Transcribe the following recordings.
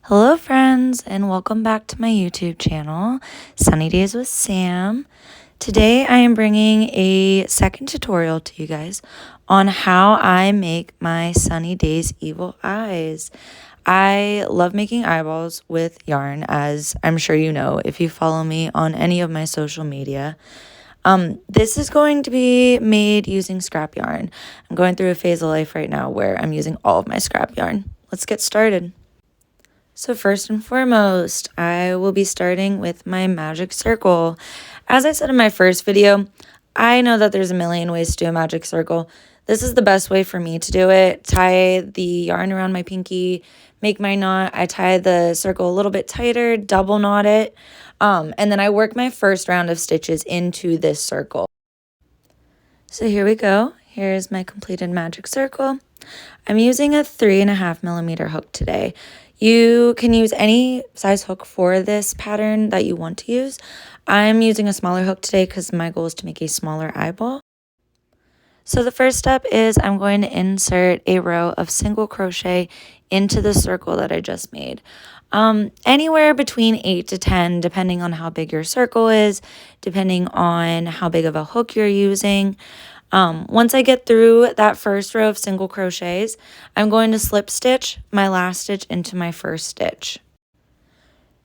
Hello friends, and welcome back to my YouTube channel, Sunny Days with Sam. Today I am bringing a second tutorial to you guys on how I make my Sunny Days evil eyes. I love making eyeballs with yarn, as I'm sure you know if you follow me on any of my social media. This is going to be made using scrap yarn. I'm going through a phase of life right now where I'm using all of my scrap yarn. Let's get started. So first and foremost, I will be starting with my magic circle. As I said in my first video, I know that there's a million ways to do a magic circle. This is the best way for me to do it. Tie the yarn around my pinky, make my knot. I tie the circle a little bit tighter, double knot it, and then I work my first round of stitches into this circle. So here we go. Here's my completed magic circle. I'm using a 3.5mm hook today. You can use any size hook for this pattern that you want to use. I'm using a smaller hook today because my goal is to make a smaller eyeball. So the first step is I'm going to insert a row of single crochet into the circle that I just made. Anywhere between 8 to 10, depending on how big your circle is, depending on how big of a hook you're using. Once I get through that first row of single crochets, I'm going to slip stitch my last stitch into my first stitch.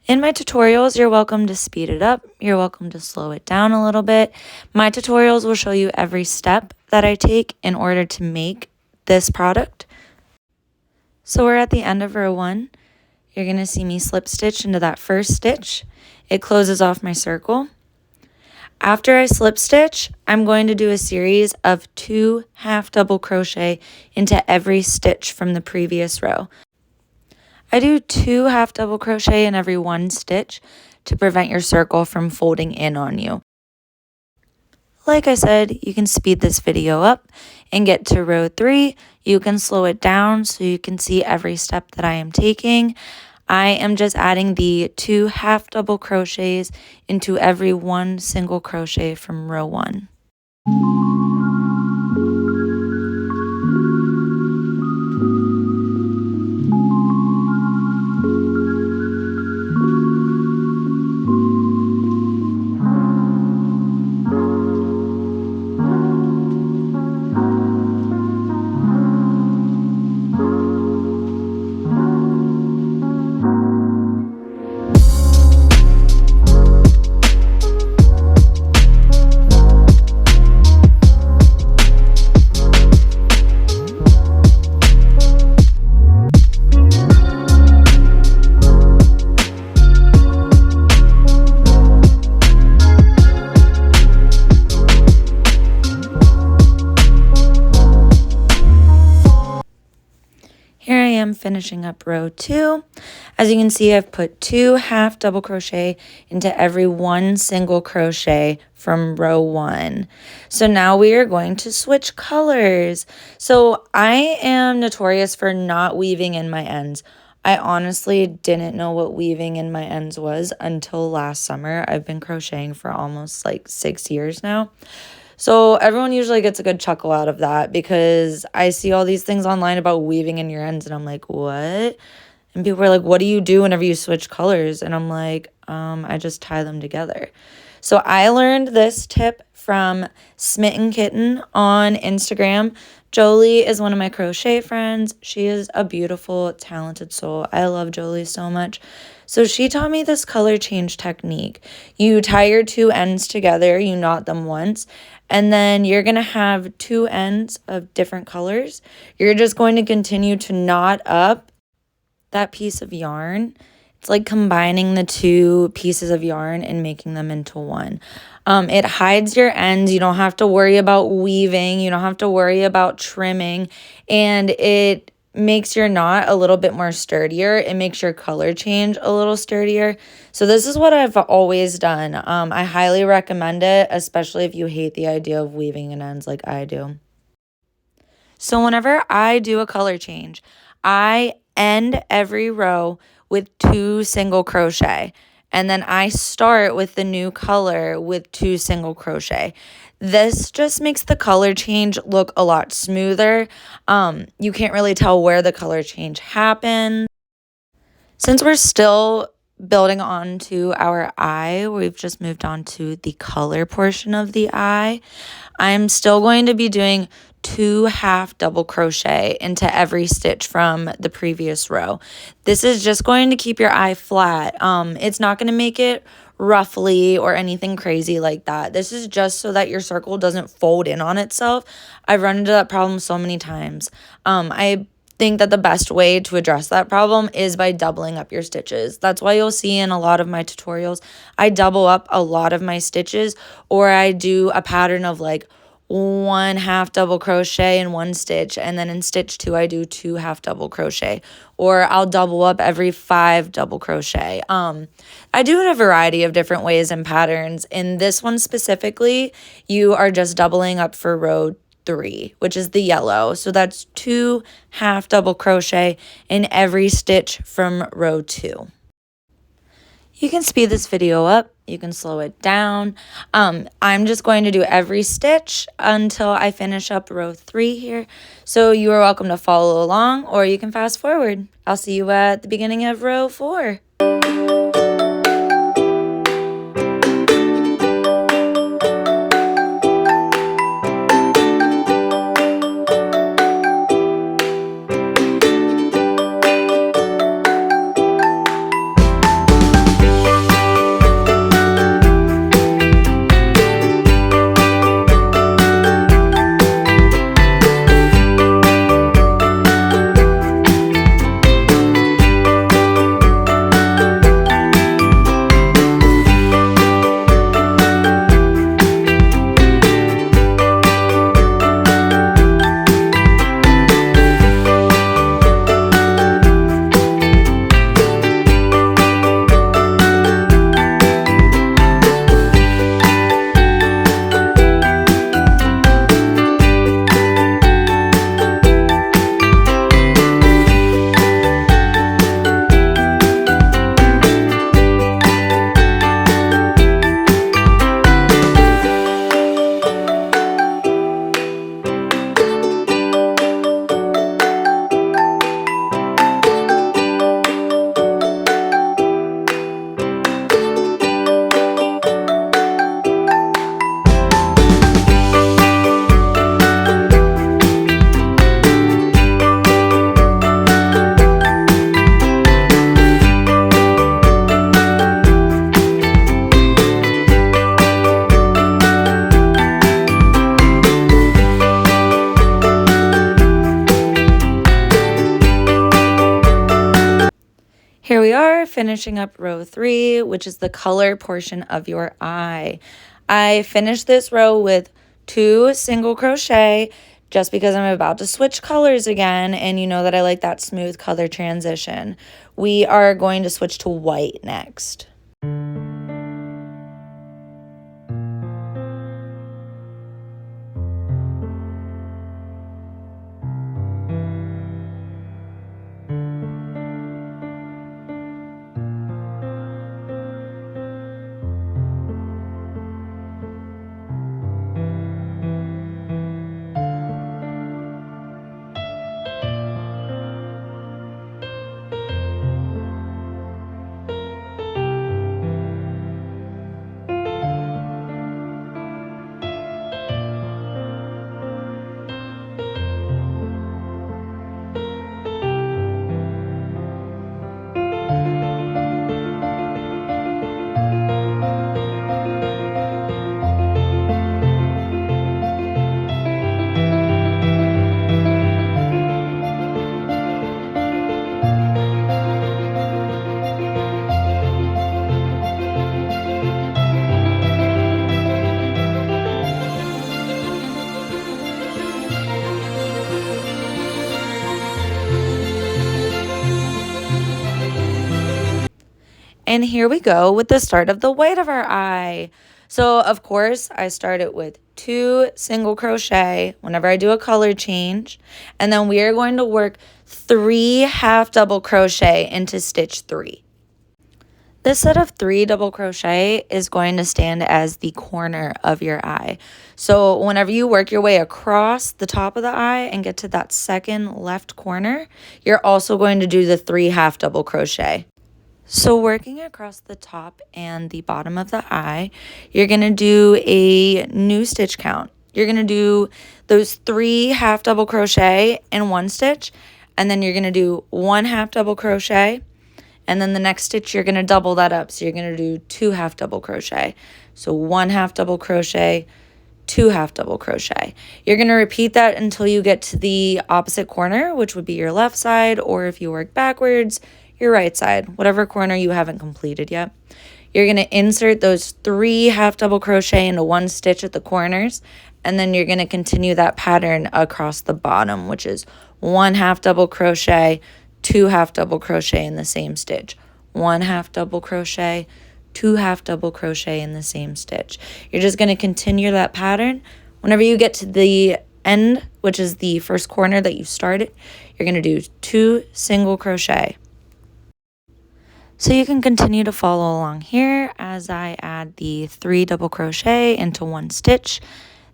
In my tutorials, you're welcome to speed it up. You're welcome to slow it down a little bit. My tutorials will show you every step that I take in order to make this product. So we're at the end of row 1. You're going to see me slip stitch into that first stitch. It closes off my circle. After I slip stitch, I'm going to do a series of 2 half double crochet into every stitch from the previous row. I do 2 half double crochet in every one stitch to prevent your circle from folding in on you. Like I said, you can speed this video up and get to row 3. You can slow it down so you can see every step that I am taking. I am just adding the 2 half double crochets into every one single crochet from row 1. Here I am finishing up row 2. As you can see, I've put 2 half double crochet into every one single crochet from row 1. So now we are going to switch colors. So I am notorious for not weaving in my ends. I honestly didn't know what weaving in my ends was until last summer. I've been crocheting for almost like 6 years now. So everyone usually gets a good chuckle out of that because I see all these things online about weaving in your ends and I'm like, what? And people are like, what do you do whenever you switch colors? And I'm like, I just tie them together. So I learned this tip from Smitten Kitten on Instagram. Jolie is one of my crochet friends. She is a beautiful, talented soul. I love Jolie so much. So she taught me this color change technique. You tie your 2 ends together, you knot them once, and then you're going to have 2 ends of different colors. You're just going to continue to knot up that piece of yarn. It's like combining the 2 pieces of yarn and making them into one. It hides your ends. You don't have to worry about weaving. You don't have to worry about trimming. And it makes your knot a little bit more sturdier. It makes your color change a little sturdier. So this is what I've always done. I highly recommend it, especially if you hate the idea of weaving in ends like I do. So whenever I do a color change, I end every row with 2 single crochet. And then I start with the new color with 2 single crochet. This just makes the color change look a lot smoother. You can't really tell where the color change happened. Since we're still building on to our eye, we've just moved on to the color portion of the eye. I'm still going to be doing 2 half double crochet into every stitch from the previous row. This is just going to keep your eye flat. It's not going to make it roughly or anything crazy like that. This is just so that your circle doesn't fold in on itself. I've run into that problem so many times. I think that the best way to address that problem is by doubling up your stitches. That's why you'll see in a lot of my tutorials, I double up a lot of my stitches, or I do a pattern of like 1 half double crochet in one stitch, and then in stitch 2 I do 2 half double crochet, or I'll double up every 5 double crochet. I do it a variety of different ways and patterns. In this one specifically, you are just doubling up for row 3, which is the yellow. So that's 2 half double crochet in every stitch from row 2. You can speed this video up, you can slow it down. I'm just going to do every stitch until I finish up row 3 here. So you are welcome to follow along, or you can fast forward. I'll see you at the beginning of row 4. Here we are finishing up row 3, which is the color portion of your eye. I finished this row with 2 single crochet just because I'm about to switch colors again, and you know that I like that smooth color transition. We are going to switch to white next. And here we go with the start of the white of our eye. So of course I started with 2 single crochet whenever I do a color change, and then we are going to work 3 half double crochet into stitch 3. This set of 3 double crochet is going to stand as the corner of your eye. So whenever you work your way across the top of the eye and get to that second left corner, you're also going to do the 3 half double crochet. So working across the top and the bottom of the eye, you're going to do a new stitch count. You're going to do those 3 half double crochet in one stitch, and then you're going to do 1 half double crochet. And then the next stitch, you're going to double that up. So you're going to do 2 half double crochet. So 1 half double crochet, 2 half double crochet. You're going to repeat that until you get to the opposite corner, which would be your left side, or if you work backwards, your right side, whatever corner you haven't completed yet. You're going to insert those 3 half double crochet into one stitch at the corners, and then you're going to continue that pattern across the bottom, which is 1 half double crochet, 2 half double crochet in the same stitch, 1 half double crochet, 2 half double crochet in the same stitch. You're just going to continue that pattern. Whenever you get to the end, which is the first corner that you started, you're going to do 2 single crochet. So you can continue to follow along here as I add the 3 double crochet into one stitch.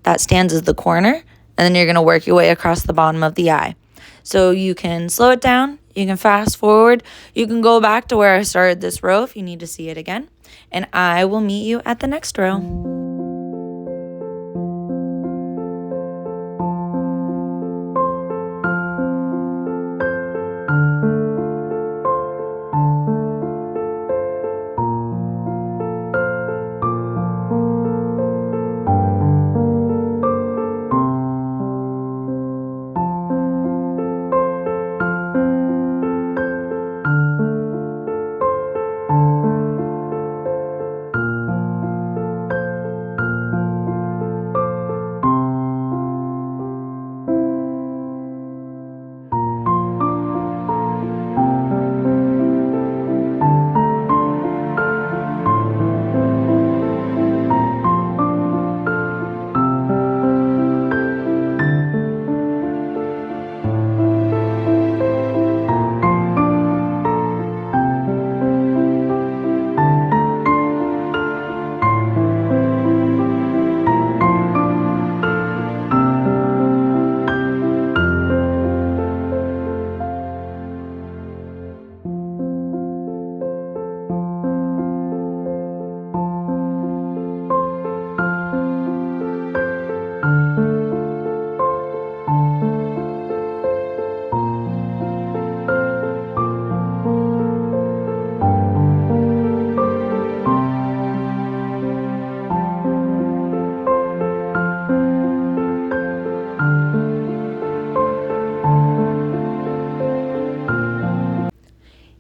That stands as the corner, and then you're going to work your way across the bottom of the eye. So you can slow it down, you can fast forward, you can go back to where I started this row if you need to see it again, and I will meet you at the next row.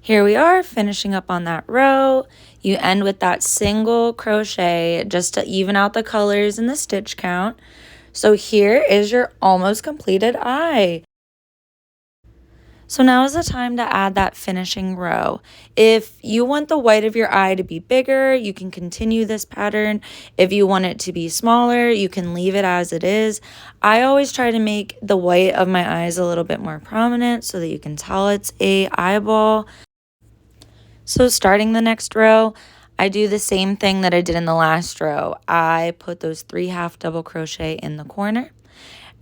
Here we are finishing up on that row. You end with that single crochet just to even out the colors and the stitch count. So here is your almost completed eye. So now is the time to add that finishing row. If you want the white of your eye to be bigger, you can continue this pattern. If you want it to be smaller, you can leave it as it is. I always try to make the white of my eyes a little bit more prominent so that you can tell it's a eyeball. So starting the next row, I do the same thing that I did in the last row. I put those 3 half double crochet in the corner,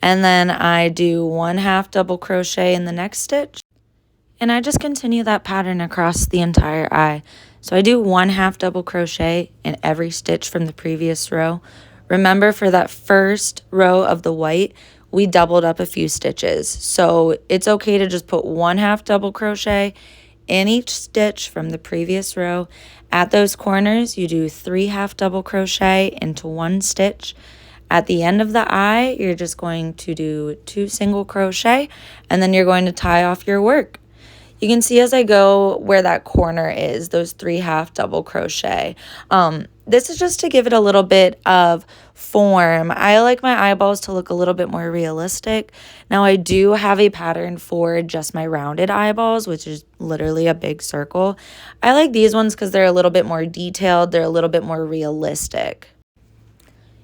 and then I do 1 half double crochet in the next stitch, and I just continue that pattern across the entire eye. So I do 1 half double crochet in every stitch from the previous row. Remember, for that first row of the white, we doubled up a few stitches, so it's okay to just put 1 half double crochet in each stitch from the previous row. At those corners, you do 3 half double crochet into one stitch. At the end of the eye, you're just going to do 2 single crochet, and then you're going to tie off your work. You can see as I go where that corner is, those 3 half double crochet. This is just to give it a little bit of form. I like my eyeballs to look a little bit more realistic. Now I do have a pattern for just my rounded eyeballs, which is literally a big circle. I like these ones because they're a little bit more detailed. They're a little bit more realistic.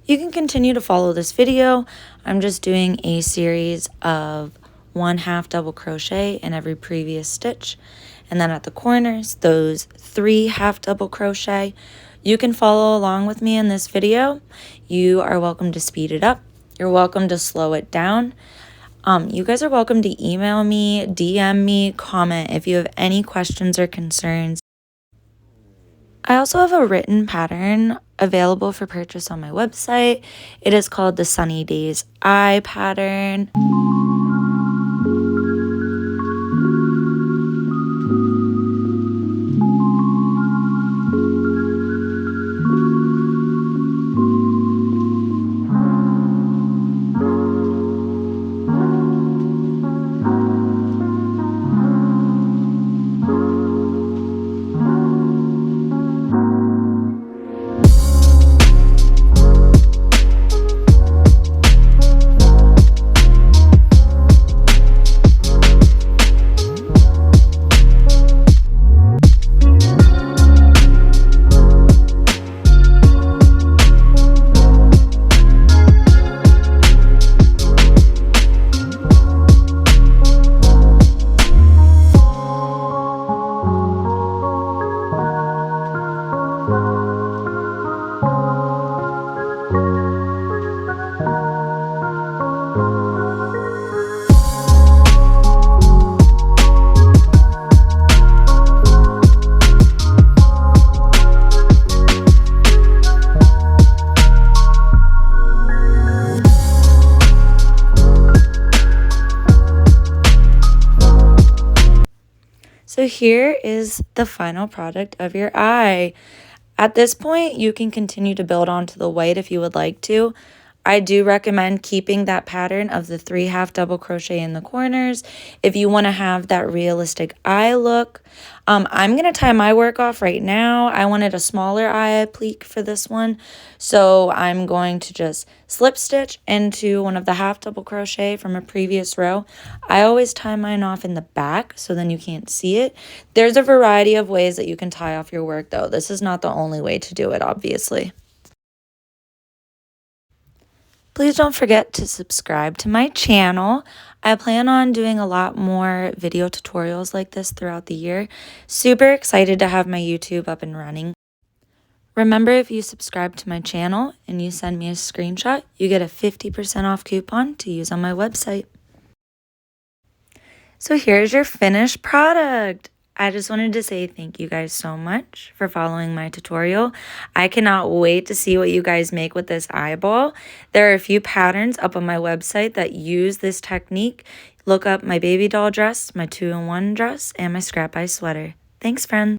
You can continue to follow this video. I'm just doing a series of 1 half double crochet in every previous stitch, And then at the corners, those 3 half double crochet. You can follow along with me in this video. You are welcome to speed it up. You're welcome to slow it down. You guys are welcome to email me, DM me, comment if you have any questions or concerns. I also have a written pattern available for purchase on my website. It is called the Sunny Daze Eye pattern. So here is the final product of your eye. At this point, you can continue to build onto the white if you would like to. I do recommend keeping that pattern of the 3 half double crochet in the corners if you want to have that realistic eye look. I'm going to tie my work off right now. I wanted a smaller eye pleat for this one, so I'm going to just slip stitch into one of the half double crochet from a previous row. I always tie mine off in the back so then you can't see it. There's a variety of ways that you can tie off your work though. This is not the only way to do it, obviously. Please don't forget to subscribe to my channel. I plan on doing a lot more video tutorials like this throughout the year. Super excited to have my YouTube up and running. Remember, if you subscribe to my channel and you send me a screenshot, you get a 50% off coupon to use on my website. So here's your finished product. I just wanted to say thank you guys so much for following my tutorial. I cannot wait to see what you guys make with this eyeball. There are a few patterns up on my website that use this technique. Look up my baby doll dress, my 2-in-1 dress, and my scrap eye sweater. Thanks, friends.